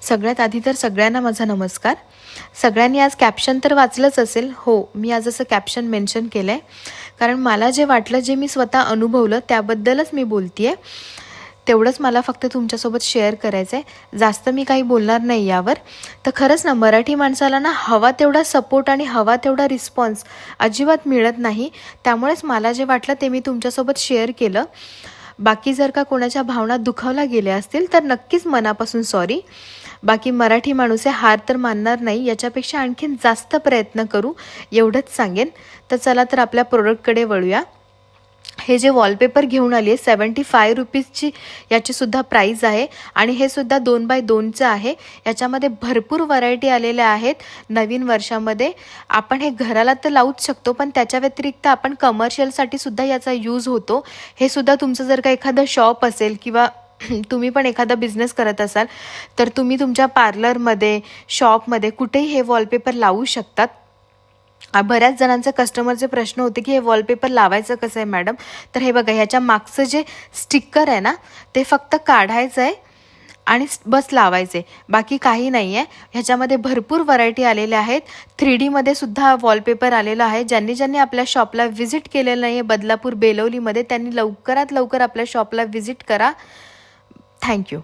सगळ्यात आधी तर सगळ्यांना माझा नमस्कार. सगळ्यांनी आज कॅप्शन तर वाचलंच असेल. हो, मी आज असं कॅप्शन मेन्शन केलं आहे कारण मला जे वाटलं, जे मी स्वतः अनुभवलं त्याबद्दलच मी बोलते आहे. तेवढंच मला फक्त तुमच्यासोबत शेअर करायचं आहे. जास्त मी काही बोलणार नाही यावर. तर खरंच ना, मराठी माणसाला ना हवा तेवढा सपोर्ट आणि हवा तेवढा रिस्पॉन्स अजिबात मिळत नाही. त्यामुळेच मला जे वाटलं ते मी तुमच्यासोबत शेअर केलं. बाकी जर का कोणाच्या भावना दुखावल्या गेल्या असतील तर नक्कीच मनापासून सॉरी. बाकी मराठी माणूस आहे, हार तर मानणार नाही. याच्यापेक्षा आणखीन जास्त प्रयत्न करू एवढंच सांगेन. तर चला तर आपल्या प्रोडक्टकडे वळूया. हे जे वॉलपेपर घेऊन आली आहे 75 रुपीजची याचीसुद्धा प्राईज आहे आणि हे सुद्धा 2x2चं आहे. याच्यामध्ये भरपूर व्हरायटी आलेल्या आहेत. नवीन वर्षामध्ये आपण हे घराला तर लावूच शकतो, पण त्याच्या व्यतिरिक्त आपण कमर्शियलसाठी सुद्धा याचा यूज होतो. हे सुद्धा तुमचं जर का एखादं शॉप असेल किंवा तुम्ही पण एखादा बिझनेस करत असाल तर तुम्ही तुमच्या पार्लरमध्ये, शॉपमध्ये कुठेही हे वॉलपेपर लावू शकतात. बऱ्याच जणांचे कस्टमरचे प्रश्न होते की हे वॉलपेपर लावायचं कसं आहे मॅडम. तर हे बघा, ह्याच्या मागचं जे स्टिकर आहे ना ते फक्त काढायचं आहे आणि बस लावायचं आहे, बाकी काही नाही आहे. ह्याच्यामध्ये भरपूर व्हरायटी आलेल्या आहेत. 3Dमध्ये सुद्धा वॉलपेपर आलेला आहे. ज्यांनी आपल्या शॉपला व्हिजिट केलेलं नाही आहे बदलापूर बेलवलीमध्ये त्यांनी लवकरात लवकर आपल्या शॉपला व्हिजिट करा. थँक्यू.